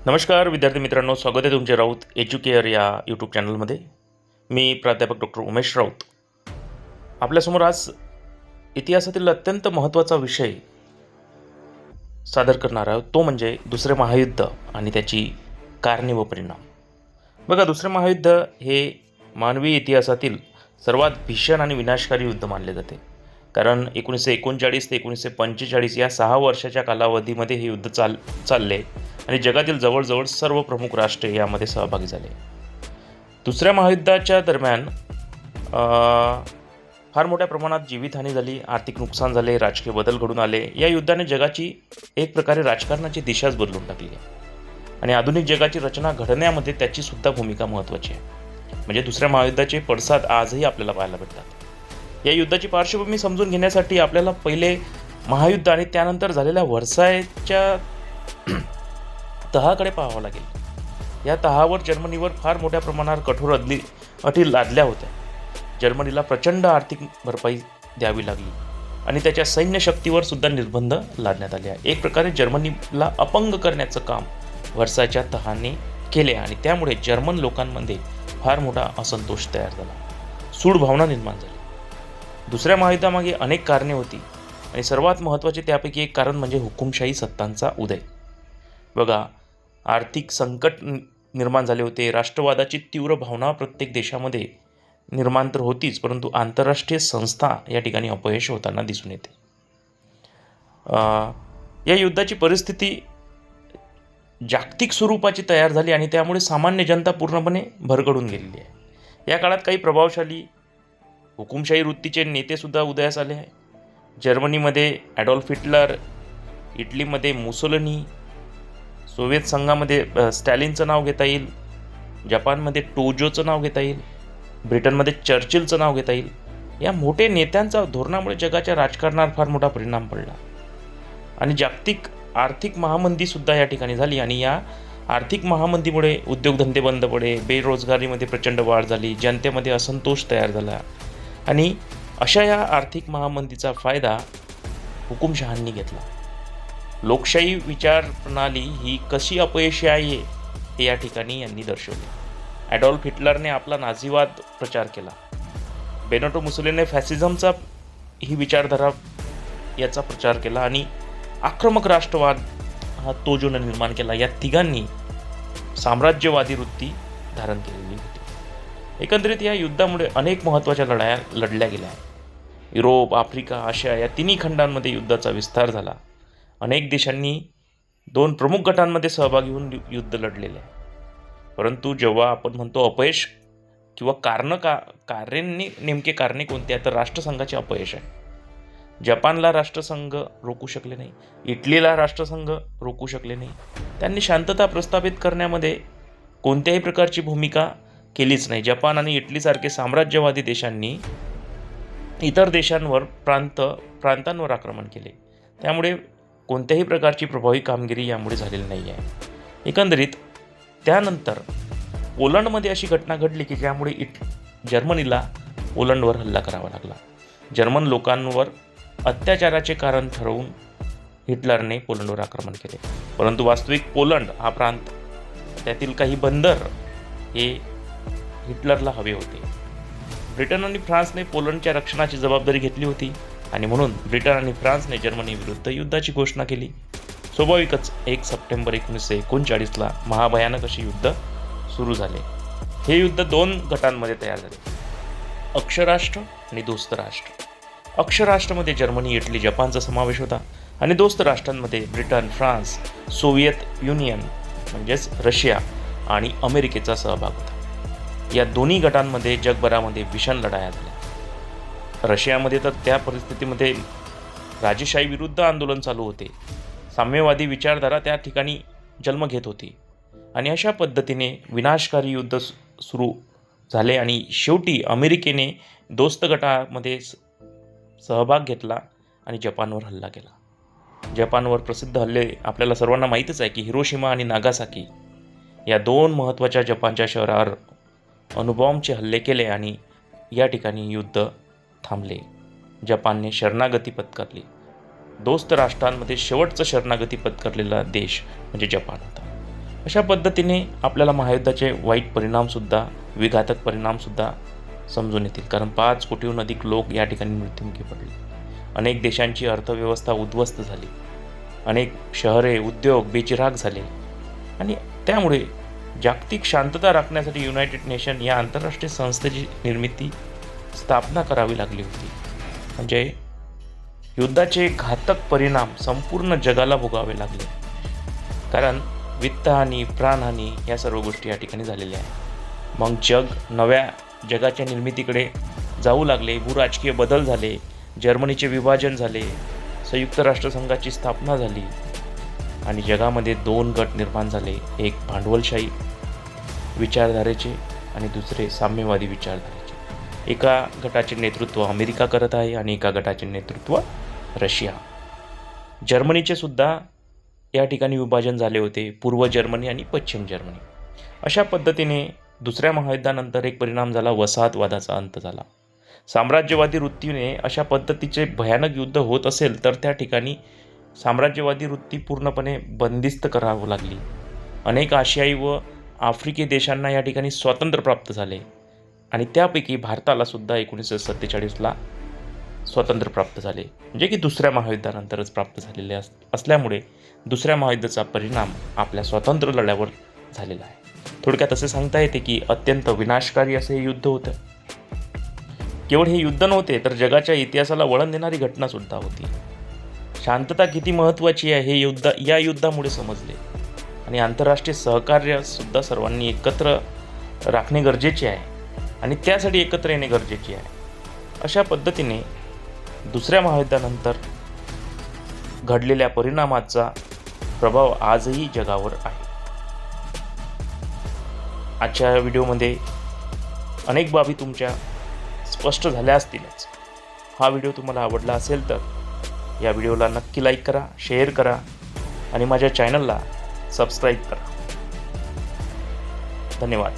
नमस्कार विद्यार्थी मित्रांनो, स्वागत आहे तुमचे राऊत एज्युकेअर या यूट्यूब चॅनलमध्ये. मी प्राध्यापक डॉक्टर उमेश राऊत आपल्यासमोर आज इतिहासातील अत्यंत महत्त्वाचा विषय सादर करणार आहोत. तो म्हणजे दुसरे महायुद्ध आणि त्याची कारणे व परिणाम. बघा, दुसरे महायुद्ध हे मानवी इतिहासातील सर्वात भीषण आणि विनाशकारी युद्ध मानले जाते. कारण 1939 ते 1945 या 6 वर्षाच्या कालावधीमध्ये हे युद्ध चालले आणि जगातील जवळजवळ सर्व प्रमुख राष्ट्रे यामध्ये सहभागी झाले. दुसऱ्या महायुद्धाच्या दरम्यान फार मोठ्या प्रमाणात जीवितहानी झाली, आर्थिक नुकसान झाले, राजकीय बदल घडून आले. या युद्धाने जगाची एक प्रकारे राजकारणाची दिशाच बदलून टाकली आहे आणि आधुनिक जगाची रचना घडण्यामध्ये त्याची सुद्धा भूमिका महत्त्वाची आहे. म्हणजे दुसऱ्या महायुद्धाचे पडसाद आजही आपल्याला पाहायला भेटतात. या युद्धाची पार्श्वभूमी समजून घेण्यासाठी आपल्याला पहिले महायुद्ध आणि त्यानंतर झालेल्या व्हर्सायच्या तहाकडे पाहावं लागेल. या तहावर जर्मनीवर फार मोठ्या प्रमाणावर कठोर अटी लादल्या होत्या. जर्मनीला प्रचंड आर्थिक भरपाई द्यावी लागली आणि त्याच्या सैन्य शक्तीवर सुद्धा निर्बंध लादण्यात आले. एक प्रकारे जर्मनीला अपंग करण्याचं काम व्हर्सायच्या तहाने केले आणि त्यामुळे जर्मन लोकांमध्ये फार मोठा असंतोष तयार झाला, सूड भावना निर्माण झाली. दुसऱ्या महायुद्धामागे अनेक कारणे होती आणि सर्वात महत्त्वाचे त्यापैकी एक कारण म्हणजे हुकुमशाही सत्तांचा उदय. बघा, आर्थिक संकट निर्माण झाले होते. राष्ट्रवादाची तीव्र भावना प्रत्येक देशामध्ये निर्माण तर होतीच, परंतु आंतरराष्ट्रीय संस्था या ठिकाणी अपयश होताना दिसून येते. या युद्धाची परिस्थिती जागतिक स्वरूपाची तयार झाली आणि त्यामुळे सामान्य जनता पूर्णपणे भरकटून गेलेली आहे. या काळात काही प्रभावशाली हुकुमशाही वृत्तीचे नेतेसुद्धा उदयास आले आहे. जर्मनीमध्ये ॲडॉल्फ हिटलर, इटलीमध्ये मुसोलिनी, सोव्हिएत संघामध्ये स्टॅलिनचं नाव घेता येईल, जपानमध्ये टोजोचं नाव घेता येईल, ब्रिटनमध्ये चर्चिलचं नाव घेता येईल. या मोठे नेत्यांचा धोरणामुळे जगाच्या राजकारणावर फार मोठा परिणाम पडला आणि जागतिक आर्थिक महामंदीसुद्धा या ठिकाणी झाली आणि या आर्थिक महामंदीमुळे उद्योगधंदे बंद पडले, बेरोजगारीमध्ये प्रचंड वाढ झाली, जनतेमध्ये असंतोष तयार झाला आणि अशा या आर्थिक महामंदीचा फायदा हुकुमशहांनी घेतला. लोकशाही विचार प्रणाली ही कशी अपयशी आहे हे या ठिकाणी यांनी दर्शवले. ॲडॉल्फ हिटलरने आपला नाझीवाद प्रचार केला. बेनिटो मुसोलिनीने फॅसिझमचा ही विचारधारा याचा प्रचार केला आणि आक्रमक राष्ट्रवाद हा तोजोने निर्माण केला. या तिघांनी साम्राज्यवादी वृत्ती धारण केलेली होती. एकंदरीत या युद्धामुळे अनेक महत्त्वाच्या लढाया लढल्या गेल्या. युरोप, आफ्रिका, आशिया या तिन्ही खंडांमध्ये युद्धाचा विस्तार झाला. अनेक देशांनी 2 प्रमुख गटांमध्ये सहभागी होऊन युद्ध लढलेले आहे. परंतु जेव्हा आपण म्हणतो अपयश किंवा नेमके कारणे कोणते आहे, तर राष्ट्रसंघाचे अपयश आहे. जपानला राष्ट्रसंघ रोखू शकले नाही, इटलीला राष्ट्रसंघ रोखू शकले नाही. त्यांनी शांतता प्रस्थापित करण्यामध्ये कोणत्याही प्रकारची भूमिका केलीच नाही. जपान आणि इटलीसारखे साम्राज्यवादी देशांनी इतर देशांवर प्रांतांवर आक्रमण केले. त्यामुळे कोणत्याही प्रकारची प्रभावी कामगिरी यामुळे झालेली नाही आहे. एकंदरीत त्यानंतर पोलंडमध्ये अशी घटना घडली की ज्यामुळे जर्मनीला पोलंडवर हल्ला करावा लागला. जर्मन लोकांवर अत्याचाराचे कारण ठरवून हिटलरने पोलंडवर आक्रमण केले. परंतु वास्तविक पोलंड हा प्रांत, त्यातील काही बंदर हे हिटलरला हवे होते. ब्रिटन आणि फ्रान्सने पोलंडच्या रक्षणाची जबाबदारी घेतली होती आणि म्हणून ब्रिटन आणि फ्रान्सने जर्मनी विरुद्ध युद्धाची घोषणा केली. स्वाभाविकच 1 सप्टेंबर 1939ला महाभयानक अशी युद्ध सुरू झाले. हे युद्ध 2 गटांमध्ये तयार झाले, अक्षराष्ट्र आणि दोस्त राष्ट्र. अक्षराष्ट्रामध्ये जर्मनी, इटली, जपानचा समावेश होता आणि दोस्त राष्ट्रांमध्ये ब्रिटन, फ्रान्स, सोव्हिएत युनियन म्हणजेच रशिया आणि अमेरिकेचा सहभाग होता. या दोन्ही गटांमध्ये जगभरामध्ये भीषण लढाया झाल्या. रशियामध्ये तर त्या परिस्थितीमध्ये राजेशाही विरुद्ध आंदोलन चालू होते. साम्यवादी विचारधारा त्या ठिकाणी जन्म घेत होती आणि अशा पद्धतीने विनाशकारी युद्ध सुरू झाले आणि शेवटी अमेरिकेने दोस्त गटामध्ये सहभाग घेतला आणि जपानवर हल्ला केला. जपानवर प्रसिद्ध हल्ले आपल्याला सर्वांना माहीतच आहे की हिरोशिमा आणि नागासाकी या 2 महत्त्वाच्या जपानच्या शहरावर अणुबॉम्बचे हल्ले केले आणि या ठिकाणी युद्ध थांबले. जपानने शरणागती पत्करली. दोस्त राष्ट्रांमध्ये शेवटचं शरणागती पत्करलेला देश म्हणजे जपान होता. अशा पद्धतीने आपल्याला महायुद्धाचे वाईट परिणामसुद्धा, विघातक परिणामसुद्धा समजून येतील. कारण 5 कोटीहून अधिक लोक या ठिकाणी मृत्युमुखी पडले. अनेक देशांची अर्थव्यवस्था उद्ध्वस्त झाली. अनेक शहरे, उद्योग बेचिराख झाले आणि त्यामुळे जागतिक शांतता राखण्यासाठी युनायटेड नेशन या आंतरराष्ट्रीय संस्थेची स्थापना करावी लागली होती. म्हणजे युद्धाचे घातक परिणाम संपूर्ण जगाला भोगावे लागले. कारण वित्तहानी, प्राणहानी या सर्व गोष्टी या ठिकाणी झालेल्या आहेत. मग नव्या जगाच्या निर्मितीकडे जाऊ लागले. भूराजकीय बदल झाले. जर्मनीचे विभाजन झाले. संयुक्त राष्ट्रसंघाची स्थापना झाली आणि जगामध्ये 2 गट निर्माण झाले. एक भांडवलशाही विचारधारेचे आणि दुसरे साम्यवादी विचारधारेचे. एका गटाचे नेतृत्व अमेरिका करत आहे आणि एका गटाचे नेतृत्व रशिया. जर्मनीचे सुद्धा या ठिकाणी विभाजन झाले होते. पूर्व जर्मनी आणि पश्चिम जर्मनी. अशा पद्धतीने दुसऱ्या महायुद्धानंतर एक परिणाम झाला, वसाहतवादाचा अंत झाला. साम्राज्यवादी वृत्तीने अशा पद्धतीचे भयानक युद्ध होत असेल तर त्या ठिकाणी साम्राज्यवादी वृत्ती पूर्णपणे बंदिस्त करावं लागली. अनेक आशियाई व आफ्रिकी देशांना या ठिकाणी स्वातंत्र्य प्राप्त झाले आणि त्यापैकी भारताला सुद्धा 1947ला स्वातंत्र्य प्राप्त झाले. म्हणजे की दुसऱ्या महायुद्धानंतरच प्राप्त झालेले असल्यामुळे दुसऱ्या महायुद्धाचा परिणाम आपल्या स्वातंत्र्य लढ्यावर झालेला आहे. थोडक्यात असे सांगता येते की अत्यंत विनाशकारी असे हे युद्ध होतं. केवळ हे युद्ध नव्हते तर जगाच्या इतिहासाला वळण देणारी घटनासुद्धा होती. शांतता किती महत्त्वाची आहे हे या युद्धामुळे समजले आणि आंतरराष्ट्रीय सहकार्यसुद्धा सर्वांनी एकत्र राखणे गरजेचे आहे आणि त्यासाठी एकत्र येणे गरजेचे आहे. अशा पद्धतीने दुसऱ्या महायुद्धानंतर घडलेल्या परिणामाचा प्रभाव आजही जगावर आहे. आजच्या व्हिडिओमध्ये अनेक बाबी तुमच्या स्पष्ट झाल्या असतीलच. हा व्हिडिओ तुम्हाला आवडला असेल तर या व्हिडिओला नक्की लाईक करा, शेअर करा आणि माझ्या चॅनलला सबस्क्राईब करा. धन्यवाद.